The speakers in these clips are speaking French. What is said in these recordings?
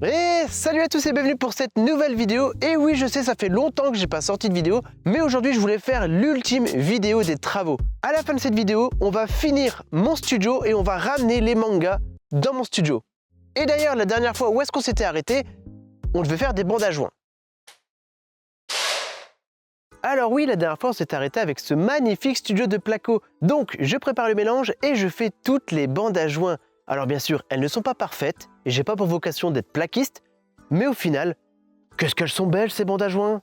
Et salut à tous et bienvenue pour cette nouvelle vidéo. Et oui, je sais, ça fait longtemps que j'ai pas sorti de vidéo, mais aujourd'hui je voulais faire l'ultime vidéo des travaux. À la fin de cette vidéo, on va finir mon studio et on va ramener les mangas dans mon studio. Et d'ailleurs, la dernière fois, où est-ce qu'on s'était arrêté? On devait faire des bandes à joints. Alors oui, la dernière fois, on s'est arrêté avec ce magnifique studio de placo. Donc, je prépare le mélange et je fais toutes les bandes à joints. Alors bien sûr, elles ne sont pas parfaites et j'ai pas pour vocation d'être plaquiste, mais au final, qu'est-ce qu'elles sont belles ces bandes à joints!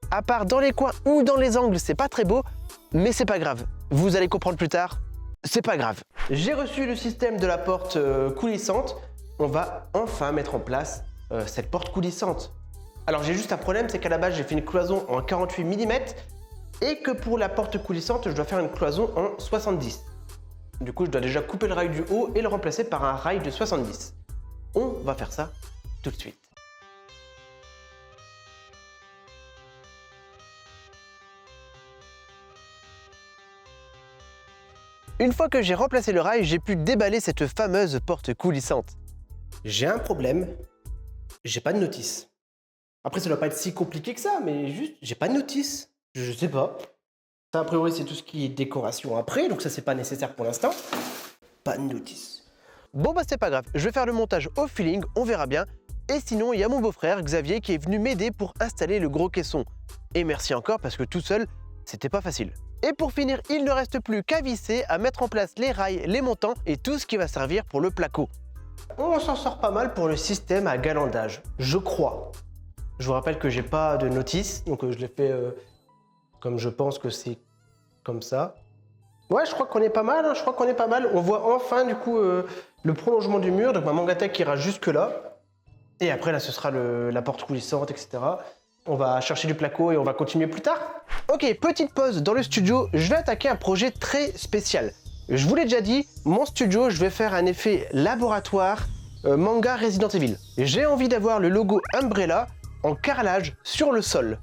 À part dans les coins ou dans les angles, c'est pas très beau, mais c'est pas grave. Vous allez comprendre plus tard, c'est pas grave. J'ai reçu le système de la porte coulissante. On va enfin mettre en place cette porte coulissante. Alors j'ai juste un problème, c'est qu'à la base j'ai fait une cloison en 48 mm et que pour la porte coulissante, je dois faire une cloison en 70. Du coup, je dois déjà couper le rail du haut et le remplacer par un rail de 70. On va faire ça tout de suite. Une fois que j'ai remplacé le rail, j'ai pu déballer cette fameuse porte coulissante. J'ai un problème, j'ai pas de notice. Après, ça doit pas être si compliqué que ça, mais juste, j'ai pas de notice. Je sais pas. Ça, a priori, c'est tout ce qui est décoration après, donc ça, c'est pas nécessaire pour l'instant. Pas de notice. Bon, bah, c'est pas grave. Je vais faire le montage au feeling, on verra bien. Et sinon, il y a mon beau-frère, Xavier, qui est venu m'aider pour installer le gros caisson. Et merci encore, parce que tout seul, c'était pas facile. Et pour finir, il ne reste plus qu'à visser, à mettre en place les rails, les montants et tout ce qui va servir pour le placo. On s'en sort pas mal pour le système à galandage, je crois. Je vous rappelle que j'ai pas de notice, donc je l'ai fait comme je pense que c'est comme ça. Ouais, je crois qu'on est pas mal, hein, je crois qu'on est pas mal. On voit enfin du coup le prolongement du mur, donc ma Mangatech ira jusque là. Et après là, ce sera la porte coulissante, etc. On va chercher du placo et on va continuer plus tard. Ok, petite pause dans le studio, je vais attaquer un projet très spécial. Je vous l'ai déjà dit, mon studio, je vais faire un effet laboratoire manga Resident Evil. J'ai envie d'avoir le logo Umbrella en carrelage sur le sol.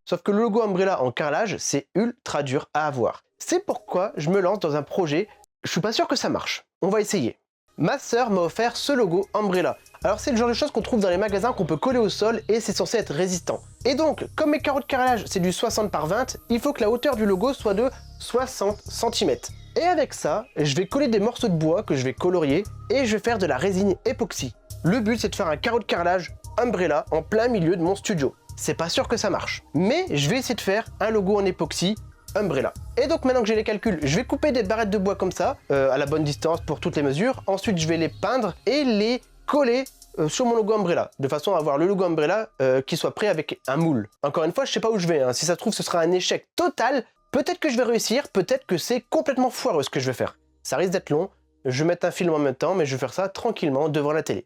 Sauf que le logo Umbrella en carrelage, c'est ultra dur à avoir. C'est pourquoi je me lance dans un projet. Je suis pas sûr que ça marche. On va essayer. Ma sœur m'a offert ce logo Umbrella. Alors c'est le genre de choses qu'on trouve dans les magasins qu'on peut coller au sol et c'est censé être résistant. Et donc, comme mes carreaux de carrelage c'est du 60 par 20, il faut que la hauteur du logo soit de 60 cm. Et avec ça, je vais coller des morceaux de bois que je vais colorier et je vais faire de la résine époxy. Le but c'est de faire un carreau de carrelage Umbrella en plein milieu de mon studio. C'est pas sûr que ça marche, mais je vais essayer de faire un logo en époxy Umbrella. Et donc maintenant que j'ai les calculs, je vais couper des barrettes de bois comme ça, à la bonne distance pour toutes les mesures. Ensuite, je vais les peindre et les coller sur mon logo Umbrella, de façon à avoir le logo Umbrella qui soit prêt avec un moule. Encore une fois, je sais pas où je vais, hein. Si ça se trouve, ce sera un échec total. Peut-être que je vais réussir, peut-être que c'est complètement foireux ce que je vais faire. Ça risque d'être long, je vais mettre un film en même temps, mais je vais faire ça tranquillement devant la télé.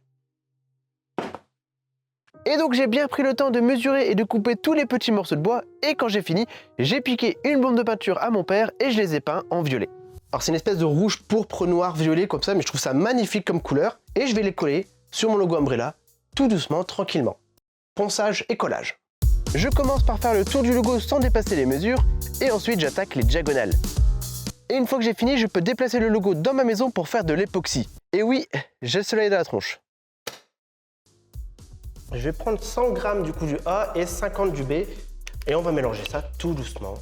Et donc j'ai bien pris le temps de mesurer et de couper tous les petits morceaux de bois et quand j'ai fini, j'ai piqué une bombe de peinture à mon père et je les ai peints en violet. Alors c'est une espèce de rouge, pourpre, noir, violet comme ça, mais je trouve ça magnifique comme couleur et je vais les coller sur mon logo Umbrella, tout doucement, tranquillement. Ponçage et collage. Je commence par faire le tour du logo sans dépasser les mesures et ensuite j'attaque les diagonales. Et une fois que j'ai fini, je peux déplacer le logo dans ma maison pour faire de l'époxy. Et oui, j'ai le soleil dans la tronche. Je vais prendre 100 g du coup du A et 50 du B et on va mélanger ça tout doucement.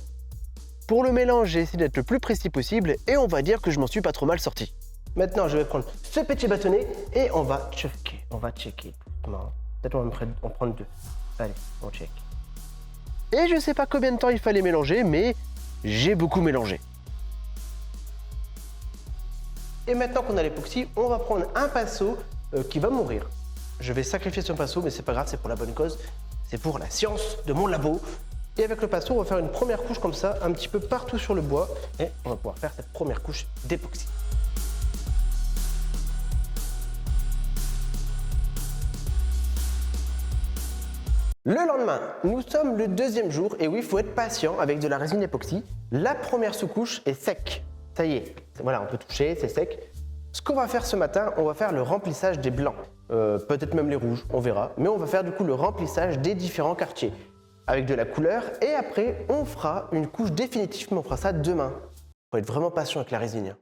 Pour le mélange, j'ai essayé d'être le plus précis possible et on va dire que je m'en suis pas trop mal sorti. Maintenant, je vais prendre ce petit bâtonnet et on va checker. On va checker doucement. Peut-être on va en prendre deux. Allez, on check. Et je sais pas combien de temps il fallait mélanger, mais j'ai beaucoup mélangé. Et maintenant qu'on a l'époxy, on va prendre un pinceau qui va mourir. Je vais sacrifier ce pinceau, mais c'est pas grave, c'est pour la bonne cause. C'est pour la science de mon labo. Et avec le pinceau, on va faire une première couche comme ça, un petit peu partout sur le bois. Et on va pouvoir faire cette première couche d'époxy. Le lendemain, nous sommes le deuxième jour. Et oui, il faut être patient avec de la résine époxy. La première sous-couche est sec. Ça y est, voilà, on peut toucher, c'est sec. Ce qu'on va faire ce matin, on va faire le remplissage des blancs. Peut-être même les rouges, on verra. Mais on va faire du coup le remplissage des différents quartiers avec de la couleur. Et après, on fera une couche définitive, mais on fera ça demain. Faut être vraiment patient avec la résine.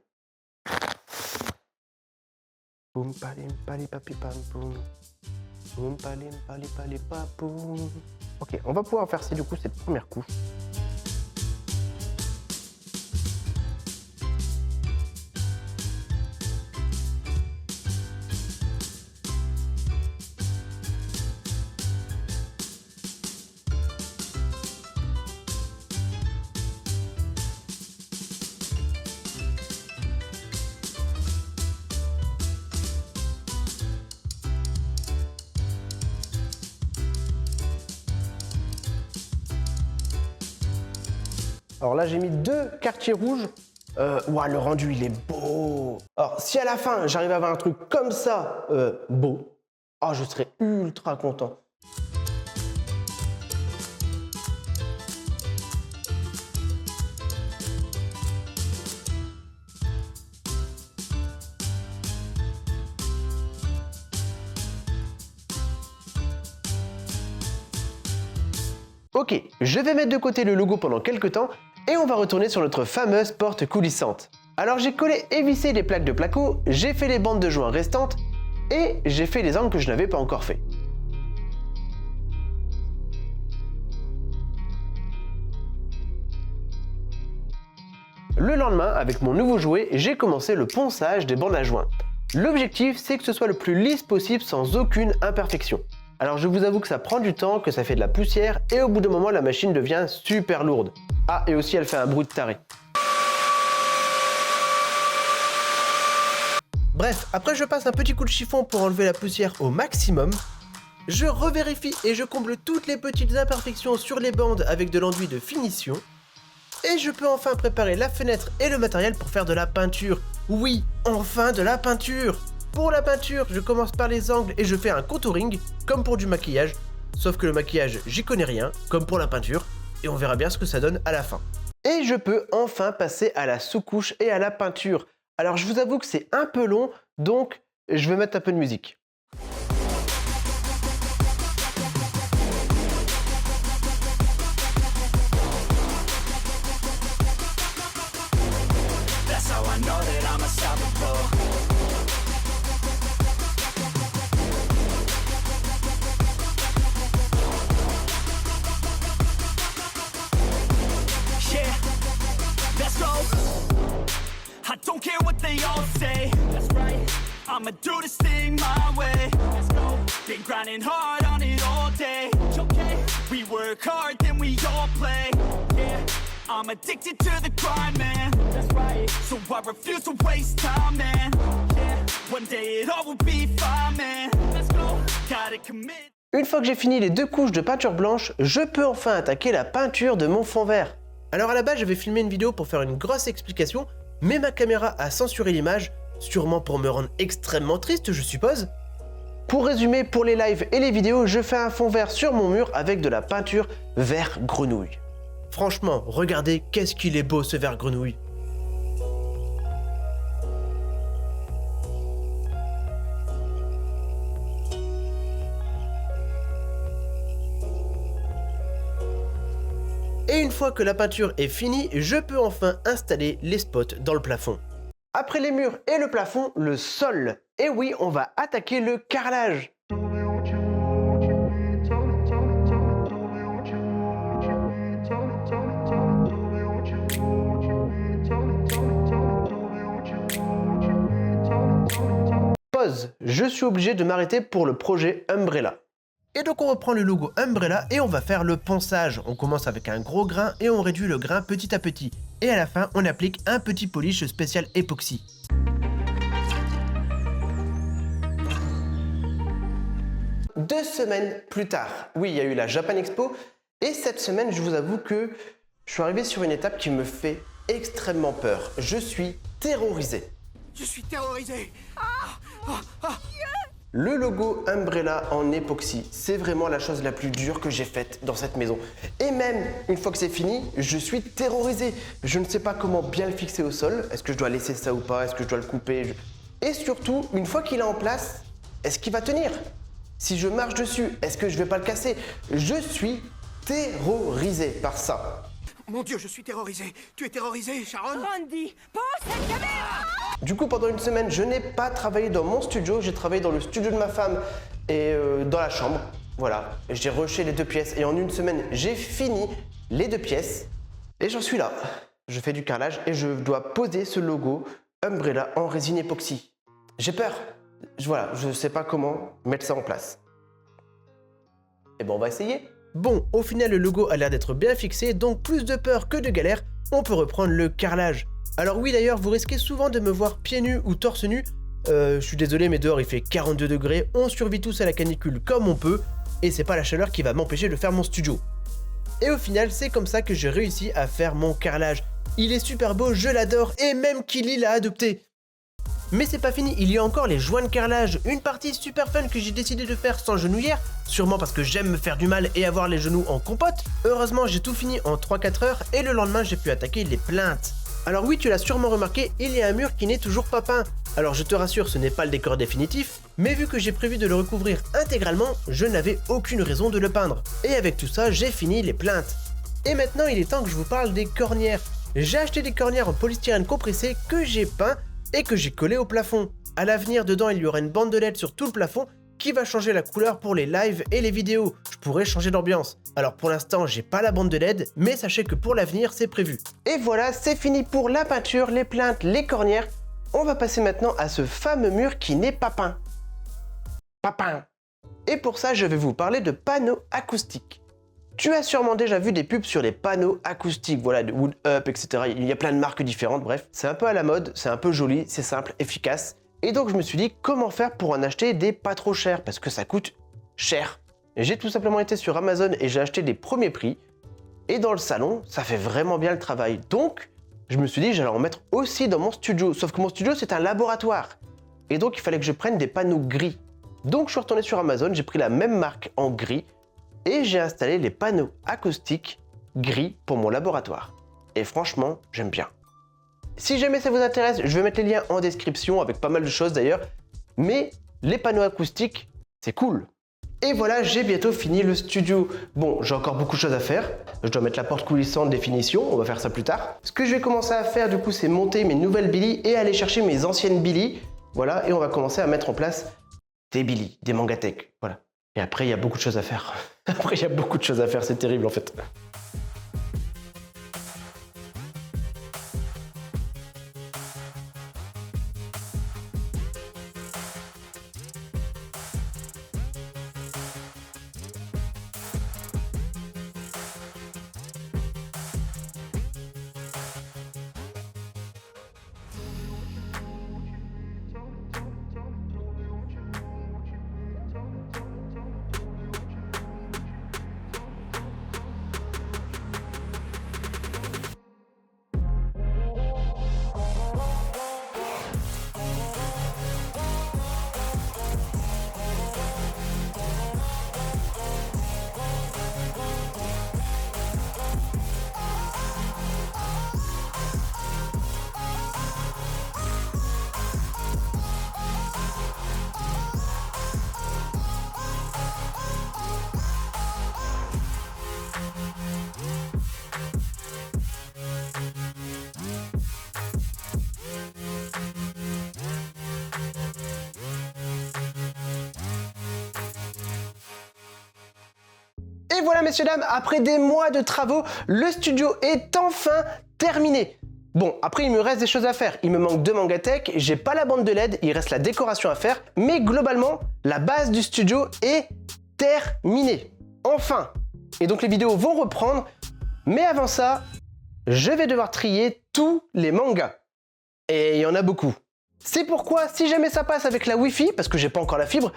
Boum, palim, pali, papi, pam, boum. Ok, on va pouvoir verser du coup cette première couche. Alors là, j'ai mis 2 quartiers rouges. Ouah, le rendu, il est beau. Alors, si à la fin, j'arrive à avoir un truc comme ça, beau, oh, je serais ultra content. Ok, je vais mettre de côté le logo pendant quelques temps et on va retourner sur notre fameuse porte coulissante. Alors j'ai collé et vissé les plaques de placo, j'ai fait les bandes de joints restantes et j'ai fait les angles que je n'avais pas encore fait. Le lendemain, avec mon nouveau jouet, j'ai commencé le ponçage des bandes à joints. L'objectif, c'est que ce soit le plus lisse possible sans aucune imperfection. Alors je vous avoue que ça prend du temps, que ça fait de la poussière et au bout d'un moment la machine devient super lourde. Ah, et aussi elle fait un bruit de taré. Bref, après je passe un petit coup de chiffon pour enlever la poussière au maximum. Je revérifie et je comble toutes les petites imperfections sur les bandes avec de l'enduit de finition. Et je peux enfin préparer la fenêtre et le matériel pour faire de la peinture. Oui, enfin de la peinture! Pour la peinture, je commence par les angles et je fais un contouring, comme pour du maquillage. Sauf que le maquillage, j'y connais rien, comme pour la peinture. Et on verra bien ce que ça donne à la fin. Et je peux enfin passer à la sous-couche et à la peinture. Alors je vous avoue que c'est un peu long, donc je vais mettre un peu de musique. I don't care what they all say. That's right. I'ma do this thing my way. Let's go. Been grinding hard on it all day. Okay. We work hard, then we all play. Yeah. I'm addicted to the grind, man. That's right. So I refuse to waste time, man. Yeah. One day it all will be fine, man. Let's go. Gotta commit. Une fois que j'ai fini les 2 couches de peinture blanche, je peux enfin attaquer la peinture de mon fond vert. Alors à la base, j'avais filmé une vidéo pour faire une grosse explication, mais ma caméra a censuré l'image, sûrement pour me rendre extrêmement triste, je suppose. Pour résumer, pour les lives et les vidéos, je fais un fond vert sur mon mur avec de la peinture vert grenouille. Franchement, regardez, qu'est-ce qu'il est beau ce vert grenouille. Et une fois que la peinture est finie, je peux enfin installer les spots dans le plafond. Après les murs et le plafond, le sol. Et oui, on va attaquer le carrelage. Pause, je suis obligé de m'arrêter pour le projet Umbrella. Et donc on reprend le logo Umbrella et on va faire le ponçage. On commence avec un gros grain et on réduit le grain petit à petit. Et à la fin, on applique un petit polish spécial époxy. Deux semaines plus tard, oui, il y a eu la Japan Expo. Et cette semaine, je vous avoue que je suis arrivé sur une étape qui me fait extrêmement peur. Je suis terrorisé. Je suis terrorisé. Le logo Umbrella en époxy, c'est vraiment la chose la plus dure que j'ai faite dans cette maison. Et même une fois que c'est fini, je suis terrorisé. Je ne sais pas comment bien le fixer au sol. Est-ce que je dois laisser ça ou pas? Est-ce que je dois le couper? Et surtout, une fois qu'il est en place, est-ce qu'il va tenir? Si je marche dessus, est-ce que je vais pas le casser? Je suis terrorisé par ça. Mon Dieu, je suis terrorisé. Tu es terrorisé, Sharon? Randy, pose cette caméra! Du coup, pendant une semaine, je n'ai pas travaillé dans mon studio, j'ai travaillé dans le studio de ma femme et dans la chambre. Voilà, j'ai rushé les 2 pièces et en une semaine, j'ai fini les 2 pièces et j'en suis là. Je fais du carrelage et je dois poser ce logo Umbrella en résine époxy. J'ai peur. Voilà, je ne sais pas comment mettre ça en place. Et bon, on va essayer. Bon, au final, le logo a l'air d'être bien fixé, donc plus de peur que de galère, on peut reprendre le carrelage. Alors oui, d'ailleurs, vous risquez souvent de me voir pieds nus ou torse nu. Je suis désolé, mais dehors il fait 42 degrés, on survit tous à la canicule comme on peut, et c'est pas la chaleur qui va m'empêcher de faire mon studio. Et au final, c'est comme ça que j'ai réussi à faire mon carrelage. Il est super beau, je l'adore, et même Kili l'a adopté. Mais c'est pas fini, il y a encore les joints de carrelage, une partie super fun que j'ai décidé de faire sans genouillère, sûrement parce que j'aime me faire du mal et avoir les genoux en compote. Heureusement, j'ai tout fini en 3-4 heures et le lendemain, j'ai pu attaquer les plaintes. Alors oui, tu l'as sûrement remarqué, il y a un mur qui n'est toujours pas peint. Alors je te rassure, ce n'est pas le décor définitif, mais vu que j'ai prévu de le recouvrir intégralement, je n'avais aucune raison de le peindre. Et avec tout ça, j'ai fini les plaintes. Et maintenant, il est temps que je vous parle des cornières. J'ai acheté des cornières en polystyrène compressé que j'ai peint et que j'ai collé au plafond. À l'avenir, dedans, il y aura une bande de LED sur tout le plafond qui va changer la couleur pour les lives et les vidéos. Je pourrais changer d'ambiance. Alors pour l'instant, j'ai pas la bande de LED, mais sachez que pour l'avenir, c'est prévu. Et voilà, c'est fini pour la peinture, les plaintes, les cornières. On va passer maintenant à ce fameux mur qui n'est pas peint. Pas peint. Et pour ça, je vais vous parler de panneaux acoustiques. Tu as sûrement déjà vu des pubs sur les panneaux acoustiques, voilà, de Wood Up, etc. Il y a plein de marques différentes, bref. C'est un peu à la mode, c'est un peu joli, c'est simple, efficace. Et donc je me suis dit, comment faire pour en acheter des pas trop chers, parce que ça coûte cher. J'ai tout simplement été sur Amazon et j'ai acheté des premiers prix. Et dans le salon, ça fait vraiment bien le travail. Donc, je me suis dit, j'allais en mettre aussi dans mon studio. Sauf que mon studio, c'est un laboratoire. Et donc, il fallait que je prenne des panneaux gris. Donc, je suis retourné sur Amazon, j'ai pris la même marque en gris. Et j'ai installé les panneaux acoustiques gris pour mon laboratoire. Et franchement, j'aime bien. Si jamais ça vous intéresse, je vais mettre les liens en description avec pas mal de choses d'ailleurs. Mais les panneaux acoustiques, c'est cool. Et voilà, j'ai bientôt fini le studio. Bon, j'ai encore beaucoup de choses à faire. Je dois mettre la porte coulissante des finitions, on va faire ça plus tard. Ce que je vais commencer à faire du coup, c'est monter mes nouvelles Billy et aller chercher mes anciennes Billy. Voilà, et on va commencer à mettre en place des Billy, des Mangatech. Voilà. Et après, il y a beaucoup de choses à faire. Après, il y a beaucoup de choses à faire, c'est terrible en fait. Et voilà messieurs dames, après des mois de travaux, le studio est enfin terminé. Bon, après il me reste des choses à faire. Il me manque 2 Mangatech, j'ai pas la bande de LED, il reste la décoration à faire. Mais globalement, la base du studio est terminée. Enfin. Et donc les vidéos vont reprendre. Mais avant ça, je vais devoir trier tous les mangas. Et il y en a beaucoup. C'est pourquoi, si jamais ça passe avec la Wi-Fi, parce que j'ai pas encore la fibre,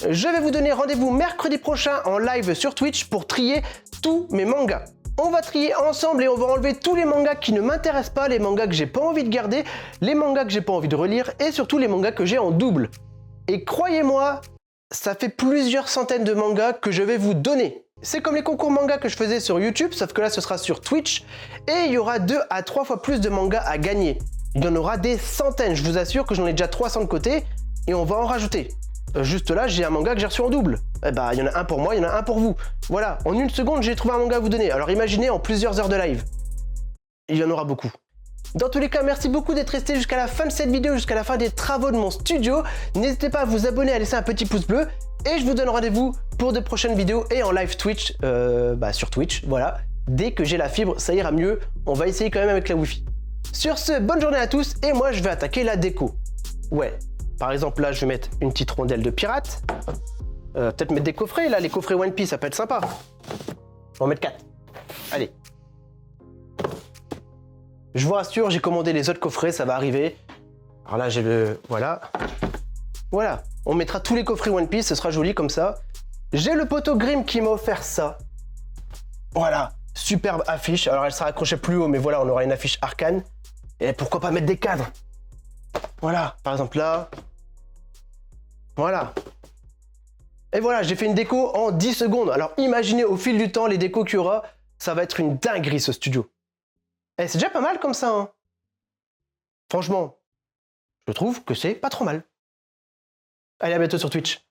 je vais vous donner rendez-vous mercredi prochain en live sur Twitch pour trier tous mes mangas. On va trier ensemble et on va enlever tous les mangas qui ne m'intéressent pas, les mangas que j'ai pas envie de garder, les mangas que j'ai pas envie de relire et surtout les mangas que j'ai en double. Et croyez-moi, ça fait plusieurs centaines de mangas que je vais vous donner. C'est comme les concours manga que je faisais sur YouTube, sauf que là ce sera sur Twitch et il y aura 2 à 3 fois plus de mangas à gagner. Il y en aura des centaines, je vous assure que j'en ai déjà 300 de côté et on va en rajouter. Juste là, j'ai un manga que j'ai reçu en double. Eh bah, il y en a un pour moi, il y en a un pour vous. Voilà, en une seconde, j'ai trouvé un manga à vous donner. Alors imaginez en plusieurs heures de live. Il y en aura beaucoup. Dans tous les cas, merci beaucoup d'être resté jusqu'à la fin de cette vidéo, jusqu'à la fin des travaux de mon studio. N'hésitez pas à vous abonner, à laisser un petit pouce bleu. Et je vous donne rendez-vous pour de prochaines vidéos et en live Twitch, sur Twitch, voilà. Dès que j'ai la fibre, ça ira mieux. On va essayer quand même avec la Wi-Fi. Sur ce, bonne journée à tous et moi je vais attaquer la déco. Ouais, par exemple là je vais mettre une petite rondelle de pirate. Peut-être mettre des coffrets, là les coffrets One Piece ça peut être sympa. On va mettre 4. Allez. Je vous rassure, j'ai commandé les autres coffrets, ça va arriver. Alors là j'ai le... Voilà. Voilà, on mettra tous les coffrets One Piece, ce sera joli comme ça. J'ai le poteau Grimm qui m'a offert ça. Voilà, superbe affiche. Alors elle sera accrochée plus haut, mais voilà, on aura une affiche arcane. Et pourquoi pas mettre des cadres? Voilà, par exemple là. Voilà. Et voilà, j'ai fait une déco en 10 secondes. Alors imaginez au fil du temps les décos qu'il y aura. Ça va être une dinguerie ce studio. Et c'est déjà pas mal comme ça, hein. Franchement, je trouve que c'est pas trop mal. Allez, à bientôt sur Twitch.